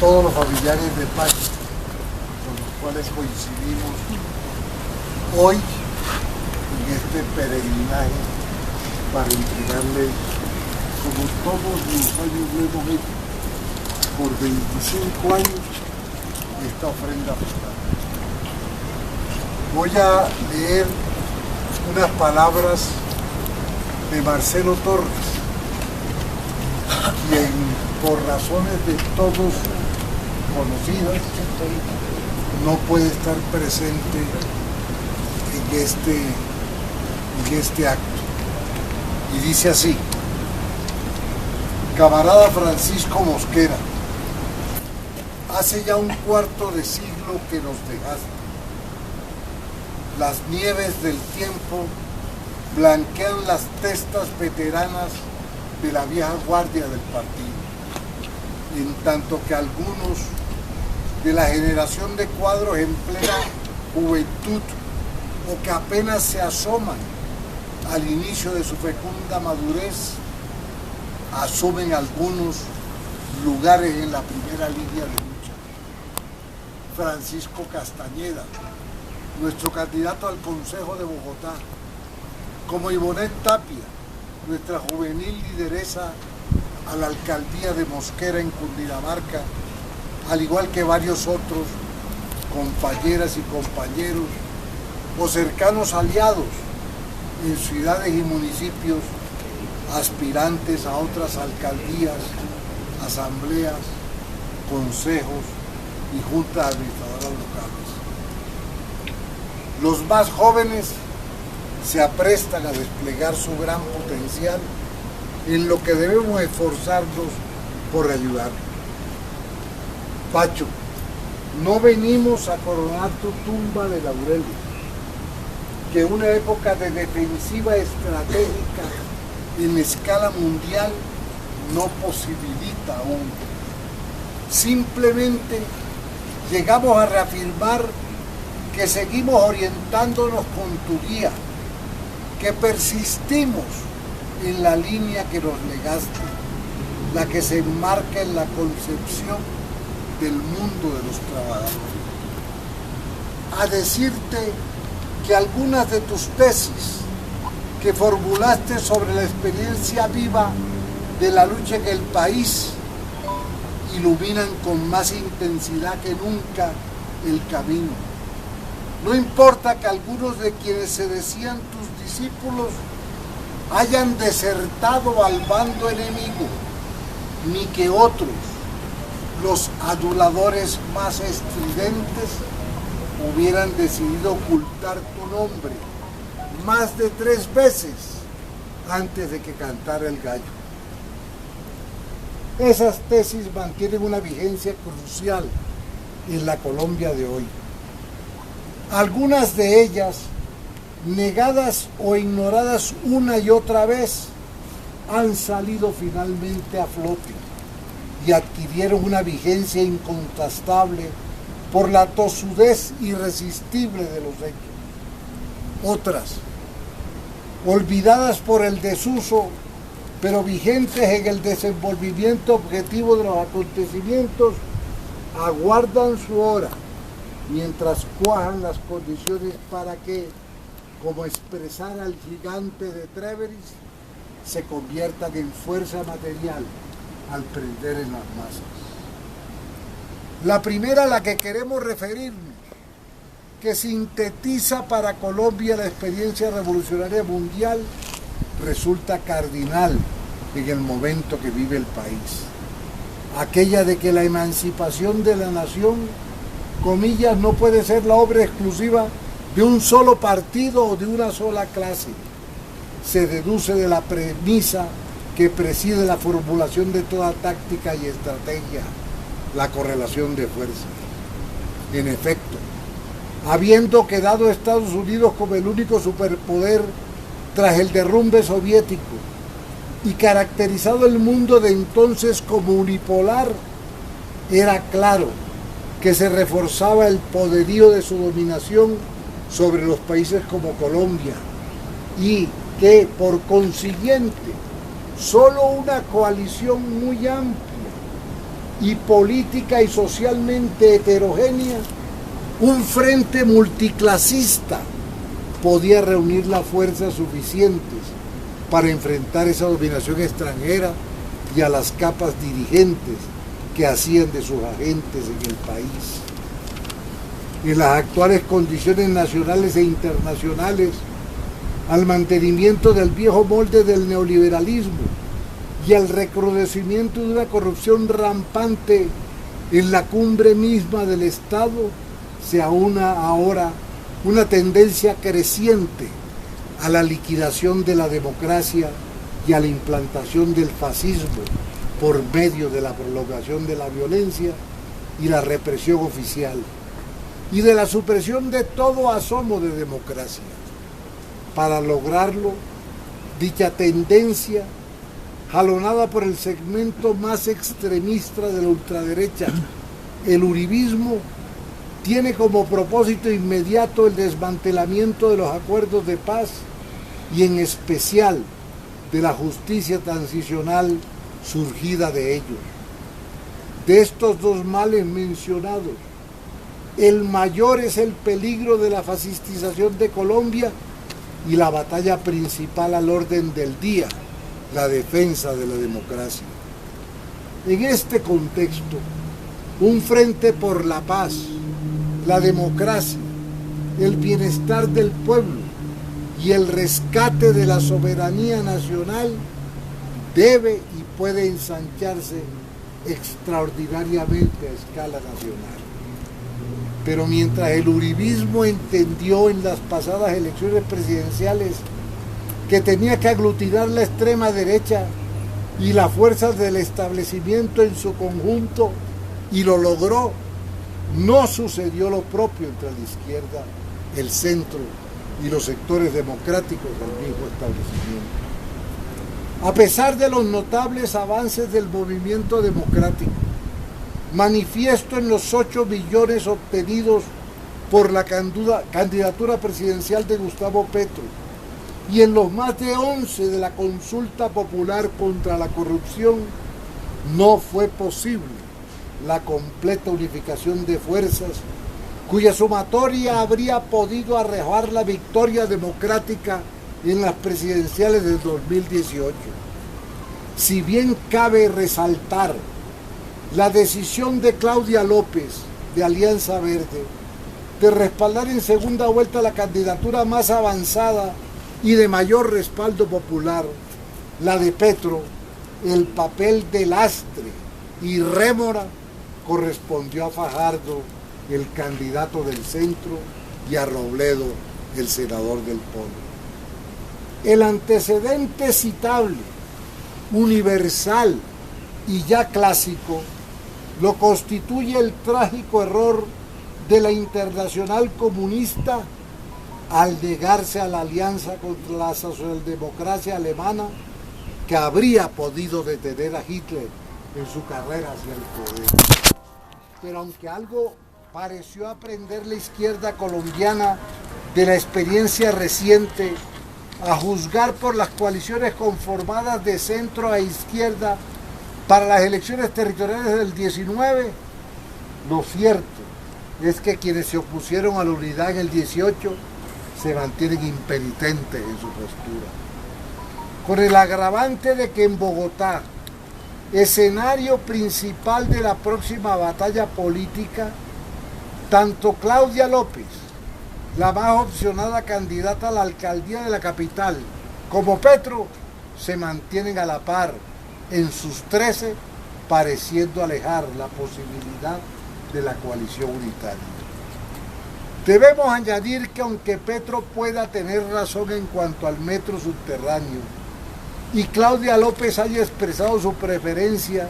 todos los familiares de Pacho, con los cuales coincidimos hoy en este peregrinaje para entregarle, como todos los años lo hemos hecho, por 25 años, esta ofrenda floral. Voy a leer unas palabras de Marcelo Torres, quien por razones de todos conocidas no puede estar presente en este acto. Y dice así: camarada Francisco Mosquera, hace ya un cuarto de siglo que nos dejaste. Las nieves del tiempo blanquean las testas veteranas de la vieja guardia del partido, en tanto que algunos de la generación de Cuadros en plena juventud o que apenas se asoman al inicio de su fecunda madurez, asumen algunos lugares en la primera línea de lucha. Francisco Castañeda, nuestro candidato al Consejo de Bogotá, como Ivonne Tapia, nuestra juvenil lideresa a la alcaldía de Mosquera en Cundinamarca, al igual que varios otros compañeras y compañeros o cercanos aliados en ciudades y municipios aspirantes a otras alcaldías, asambleas, consejos y juntas administradoras locales. Los más jóvenes se aprestan a desplegar su gran potencial en lo que debemos esforzarnos por ayudar. Pacho, no venimos a coronar tu tumba de laureles, que una época de defensiva estratégica en escala mundial no posibilita aún. Simplemente llegamos a reafirmar que seguimos orientándonos con tu guía, que persistimos en la línea que nos legaste, la que se enmarca en la concepción del mundo de los trabajadores. A decirte que algunas de tus tesis que formulaste sobre la experiencia viva de la lucha en el país iluminan con más intensidad que nunca el camino. No importa que algunos de quienes se decían tus discípulos hayan desertado al bando enemigo, ni que otros, los aduladores más estridentes, hubieran decidido ocultar tu nombre más de 3 veces antes de que cantara el gallo. Esas tesis mantienen una vigencia crucial en la Colombia de hoy. Algunas de ellas, negadas o ignoradas una y otra vez, han salido finalmente a flote y adquirieron una vigencia incontestable por la tosudez irresistible de los hechos. Otras, olvidadas por el desuso, pero vigentes en el desenvolvimiento objetivo de los acontecimientos, aguardan su hora, mientras cuajan las condiciones para que, como expresara el gigante de Treveris, se conviertan en fuerza material al prender en las masas. La primera a la que queremos referirnos, que sintetiza para Colombia la experiencia revolucionaria mundial, resulta cardinal en el momento que vive el país. Aquella de que la emancipación de la nación, comillas, no puede ser la obra exclusiva de un solo partido o de una sola clase. Se deduce de la premisa que preside la formulación de toda táctica y estrategia, la correlación de fuerzas. En efecto, habiendo quedado Estados Unidos como el único superpoder tras el derrumbe soviético y caracterizado el mundo de entonces como unipolar, era claro que se reforzaba el poderío de su dominación sobre los países como Colombia y que, por consiguiente, solo una coalición muy amplia y política y socialmente heterogénea, un frente multiclasista podía reunir las fuerzas suficientes para enfrentar esa dominación extranjera y a las capas dirigentes que hacían de sus agentes en el país. En las actuales condiciones nacionales e internacionales, al mantenimiento del viejo molde del neoliberalismo y al recrudecimiento de una corrupción rampante en la cumbre misma del Estado, se aúna ahora una tendencia creciente a la liquidación de la democracia y a la implantación del fascismo por medio de la prolongación de la violencia y la represión oficial, y de la supresión de todo asomo de democracia. Para lograrlo, dicha tendencia, jalonada por el segmento más extremista de la ultraderecha, el uribismo, tiene como propósito inmediato el desmantelamiento de los acuerdos de paz y en especial de la justicia transicional surgida de ellos. De estos dos males mencionados, el mayor es el peligro de la fascistización de Colombia y la batalla principal al orden del día, la defensa de la democracia. En este contexto, un frente por la paz, la democracia, el bienestar del pueblo y el rescate de la soberanía nacional debe y puede ensancharse extraordinariamente a escala nacional. Pero mientras el uribismo entendió en las pasadas elecciones presidenciales que tenía que aglutinar la extrema derecha y las fuerzas del establecimiento en su conjunto, y lo logró, no sucedió lo propio entre la izquierda, el centro y los sectores democráticos del mismo establecimiento. A pesar de los notables avances del movimiento democrático, manifiesto en los 8 millones obtenidos por la candidatura presidencial de Gustavo Petro y en los más de 11 de la consulta popular contra la corrupción, no fue posible la completa unificación de fuerzas cuya sumatoria habría podido arrejar la victoria democrática en las presidenciales del 2018. Si bien cabe resaltar la decisión de Claudia López, de Alianza Verde, de respaldar en segunda vuelta la candidatura más avanzada y de mayor respaldo popular, la de Petro, el papel de lastre y rémora correspondió a Fajardo, el candidato del centro, y a Robledo, el senador del Polo. El antecedente citable, universal y ya clásico, lo constituye el trágico error de la Internacional Comunista al negarse a la alianza contra la socialdemocracia alemana que habría podido detener a Hitler en su carrera hacia el poder. Pero aunque algo pareció aprender la izquierda colombiana de la experiencia reciente, a juzgar por las coaliciones conformadas de centro a izquierda para las elecciones territoriales del 19, lo cierto es que quienes se opusieron a la unidad en el 18 se mantienen impenitentes en su postura. Con el agravante de que en Bogotá, escenario principal de la próxima batalla política, tanto Claudia López, la más opcionada candidata a la alcaldía de la capital, como Petro, se mantienen a la par en sus 13, pareciendo alejar la posibilidad de la coalición unitaria. Debemos añadir que aunque Petro pueda tener razón en cuanto al metro subterráneo y Claudia López haya expresado su preferencia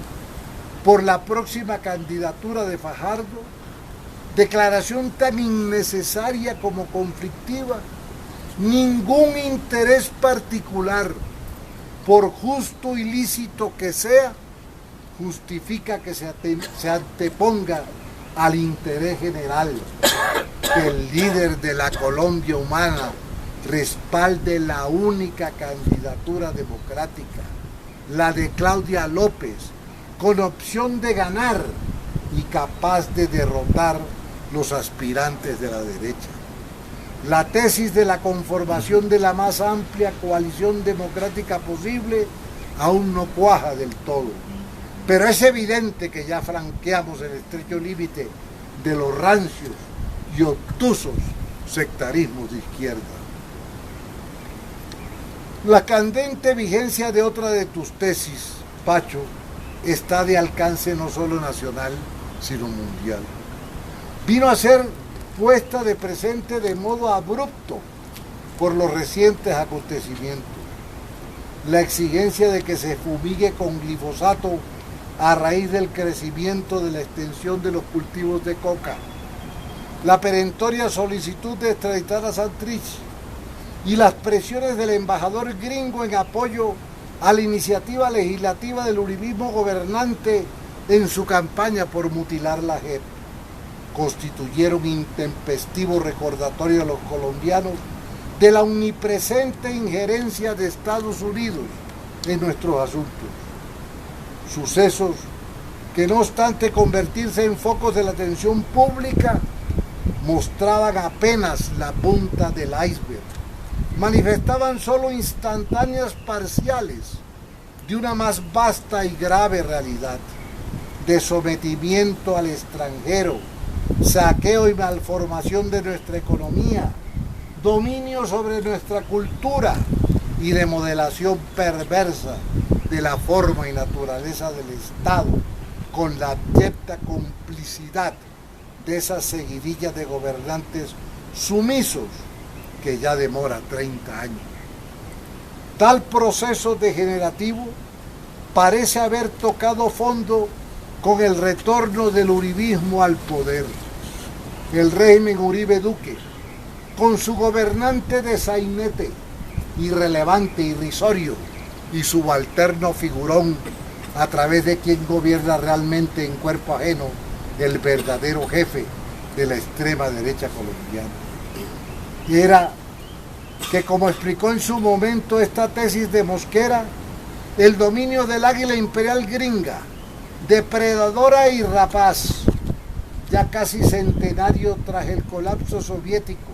por la próxima candidatura de Fajardo, declaración tan innecesaria como conflictiva, ningún interés particular, por justo y lícito que sea, justifica que se anteponga al interés general, que el líder de la Colombia humana respalde la única candidatura democrática, la de Claudia López, con opción de ganar y capaz de derrotar los aspirantes de la derecha. La tesis de la conformación de la más amplia coalición democrática posible aún no cuaja del todo, pero es evidente que ya franqueamos el estrecho límite de los rancios y obtusos sectarismos de izquierda. La candente vigencia de otra de tus tesis, Pacho, está de alcance no solo nacional, sino mundial. Vino a ser puesta de presente de modo abrupto por los recientes acontecimientos. La exigencia de que se fumigue con glifosato a raíz del crecimiento de la extensión de los cultivos de coca, la perentoria solicitud de extraditar a Santrich y las presiones del embajador gringo en apoyo a la iniciativa legislativa del uribismo gobernante en su campaña por mutilar la JEP, constituyeron intempestivo recordatorio a los colombianos de la omnipresente injerencia de Estados Unidos en nuestros asuntos. Sucesos que, no obstante convertirse en focos de la atención pública, mostraban apenas la punta del iceberg, manifestaban solo instantáneas parciales de una más vasta y grave realidad de sometimiento al extranjero, saqueo y malformación de nuestra economía, dominio sobre nuestra cultura y de modelación perversa de la forma y naturaleza del Estado, con la abyecta complicidad de esa seguidilla de gobernantes sumisos que ya demora 30 años. Tal proceso degenerativo parece haber tocado fondo con el retorno del uribismo al poder. El régimen Uribe Duque, con su gobernante de sainete, irrelevante, irrisorio y subalterno figurón, a través de quien gobierna realmente en cuerpo ajeno el verdadero jefe de la extrema derecha colombiana. Era que, como explicó en su momento esta tesis de Mosquera, el dominio del águila imperial gringa, depredadora y rapaz, ya casi centenario tras el colapso soviético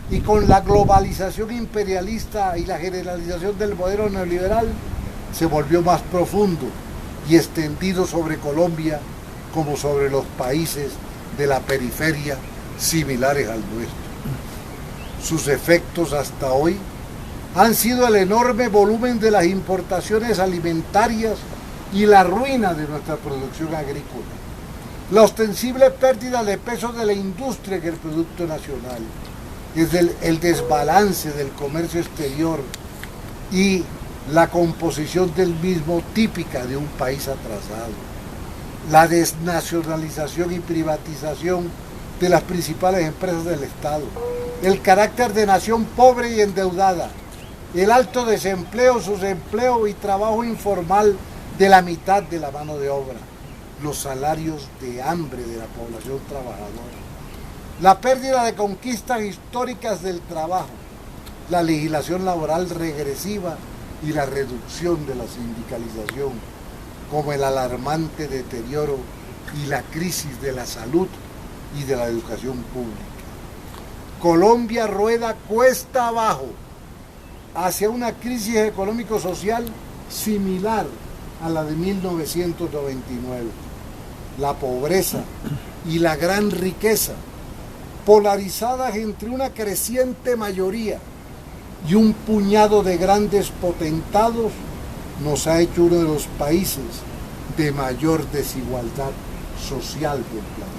y con la globalización imperialista y la generalización del modelo neoliberal, se volvió más profundo y extendido sobre Colombia como sobre los países de la periferia similares al nuestro. Sus efectos hasta hoy han sido el enorme volumen de las importaciones alimentarias y la ruina de nuestra producción agrícola, la ostensible pérdida de peso de la industria en el Producto Nacional, el desbalance del comercio exterior y la composición del mismo típica de un país atrasado, la desnacionalización y privatización de las principales empresas del Estado, el carácter de nación pobre y endeudada, el alto desempleo, subempleo y trabajo informal de la mitad de la mano de obra, los salarios de hambre de la población trabajadora, la pérdida de conquistas históricas del trabajo, la legislación laboral regresiva y la reducción de la sindicalización, como el alarmante deterioro y la crisis de la salud y de la educación pública. Colombia rueda cuesta abajo hacia una crisis económico-social similar a la de 1999. La pobreza y la gran riqueza, polarizadas entre una creciente mayoría y un puñado de grandes potentados, nos ha hecho uno de los países de mayor desigualdad social del planeta.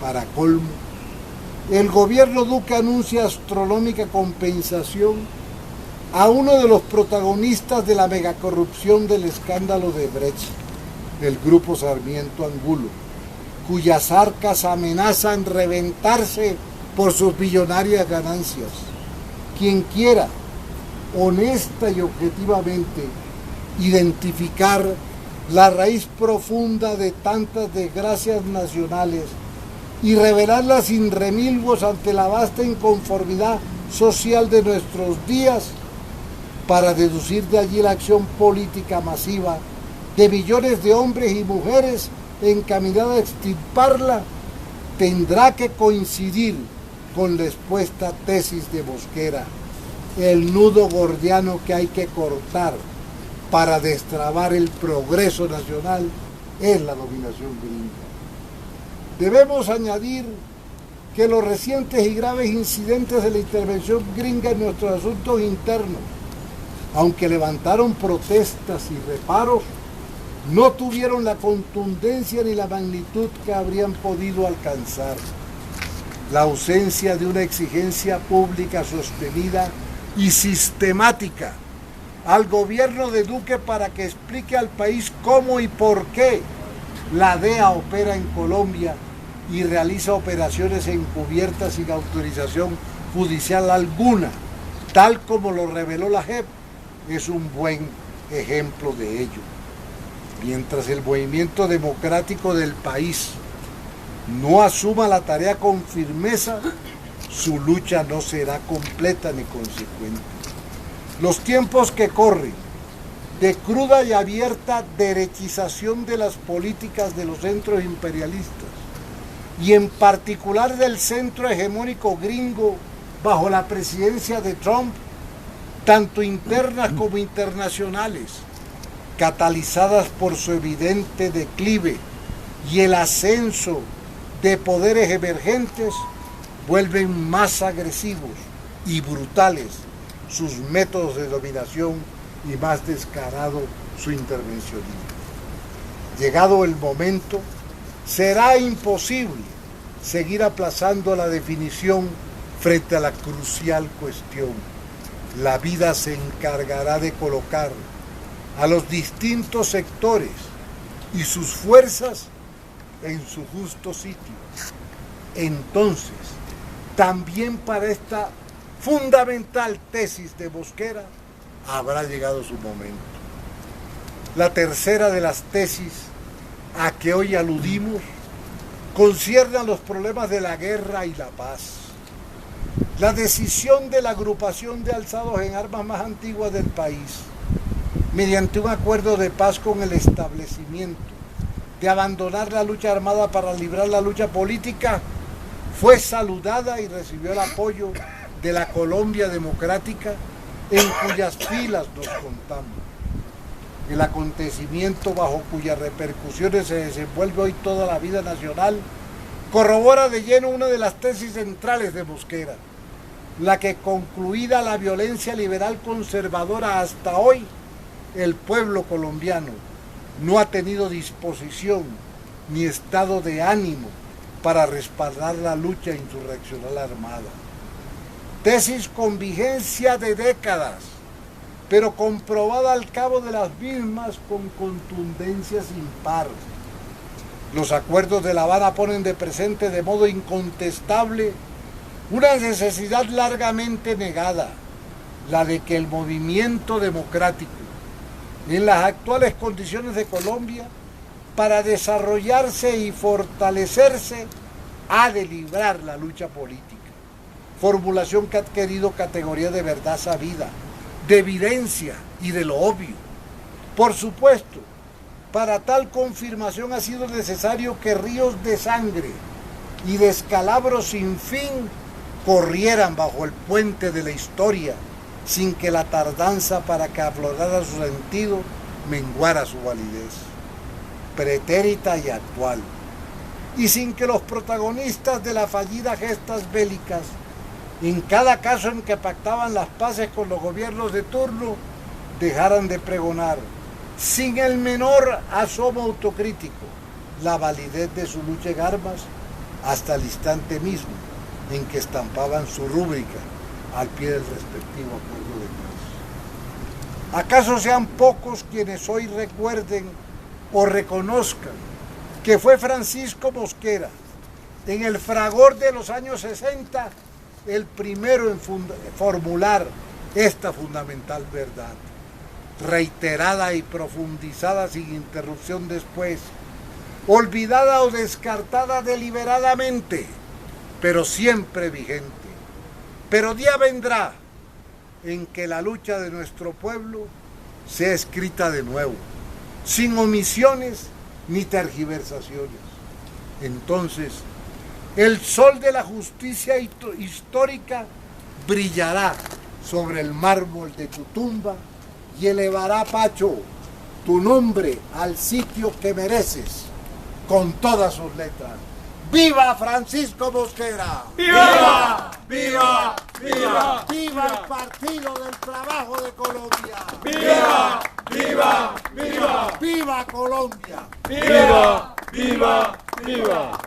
Para colmo, el gobierno Duque anuncia astronómica compensación a uno de los protagonistas de la megacorrupción del escándalo de Brecht, el Grupo Sarmiento Angulo, cuyas arcas amenazan reventarse por sus billonarias ganancias. Quien quiera, honesta y objetivamente, identificar la raíz profunda de tantas desgracias nacionales y revelarlas sin remilgos ante la vasta inconformidad social de nuestros días, para deducir de allí la acción política masiva de millones de hombres y mujeres encaminada a extirparla, tendrá que coincidir con la expuesta tesis de Mosquera. El nudo gordiano que hay que cortar para destrabar el progreso nacional es la dominación gringa. Debemos añadir que los recientes y graves incidentes de la intervención gringa en nuestros asuntos internos, aunque levantaron protestas y reparos, no tuvieron la contundencia ni la magnitud que habrían podido alcanzar. La ausencia de una exigencia pública sostenida y sistemática al gobierno de Duque para que explique al país cómo y por qué la DEA opera en Colombia y realiza operaciones encubiertas sin autorización judicial alguna, tal como lo reveló la JEP, es un buen ejemplo de ello. Mientras el movimiento democrático del país no asuma la tarea con firmeza, su lucha no será completa ni consecuente. Los tiempos que corren, de cruda y abierta derechización de las políticas de los centros imperialistas, y en particular del centro hegemónico gringo bajo la presidencia de Trump, tanto internas como internacionales, catalizadas por su evidente declive y el ascenso de poderes emergentes, vuelven más agresivos y brutales sus métodos de dominación y más descarado su intervencionismo. Llegado el momento, será imposible seguir aplazando la definición frente a la crucial cuestión. La vida se encargará de colocar a los distintos sectores y sus fuerzas en su justo sitio. Entonces, también para esta fundamental tesis de Mosquera habrá llegado su momento. La tercera de las tesis a que hoy aludimos concierne a los problemas de la guerra y la paz. La decisión de la agrupación de alzados en armas más antiguas del país, mediante un acuerdo de paz con el establecimiento, de abandonar la lucha armada para librar la lucha política, fue saludada y recibió el apoyo de la Colombia democrática, en cuyas filas nos contamos. El acontecimiento bajo cuyas repercusiones se desenvuelve hoy toda la vida nacional corrobora de lleno una de las tesis centrales de Mosquera, la que, concluida la violencia liberal conservadora hasta hoy, el pueblo colombiano no ha tenido disposición ni estado de ánimo para respaldar la lucha insurreccional armada. Tesis con vigencia de décadas, pero comprobada al cabo de las mismas con contundencia sin par. Los acuerdos de La Habana ponen de presente de modo incontestable una necesidad largamente negada, la de que el movimiento democrático, en las actuales condiciones de Colombia, para desarrollarse y fortalecerse, ha de librar la lucha política. Formulación que ha adquirido categoría de verdad sabida, de evidencia y de lo obvio. Por supuesto, para tal confirmación ha sido necesario que ríos de sangre y descalabros sin fin corrieran bajo el puente de la historia, sin que la tardanza para que aflorara su sentido menguara su validez pretérita y actual, y sin que los protagonistas de las fallidas gestas bélicas, en cada caso en que pactaban las paces con los gobiernos de turno, dejaran de pregonar, sin el menor asomo autocrítico, la validez de su lucha en armas hasta el instante mismo en que estampaban su rúbrica al pie del respectivo acuerdo de paz. ¿Acaso sean pocos quienes hoy recuerden o reconozcan que fue Francisco Mosquera, en el fragor de los años 60, el primero en formular esta fundamental verdad, reiterada y profundizada sin interrupción después, olvidada o descartada deliberadamente, pero siempre vigente? Pero día vendrá en que la lucha de nuestro pueblo sea escrita de nuevo, sin omisiones ni tergiversaciones. Entonces, el sol de la justicia histórica brillará sobre el mármol de tu tumba y elevará, Pacho, tu nombre al sitio que mereces con todas sus letras. ¡Viva Francisco Mosquera! ¡Viva! ¡Viva! ¡Viva! ¡Viva el Partido del Trabajo de Colombia! ¡Viva! ¡Viva! ¡Viva! ¡Viva Colombia! ¡Viva! ¡Viva! ¡Viva!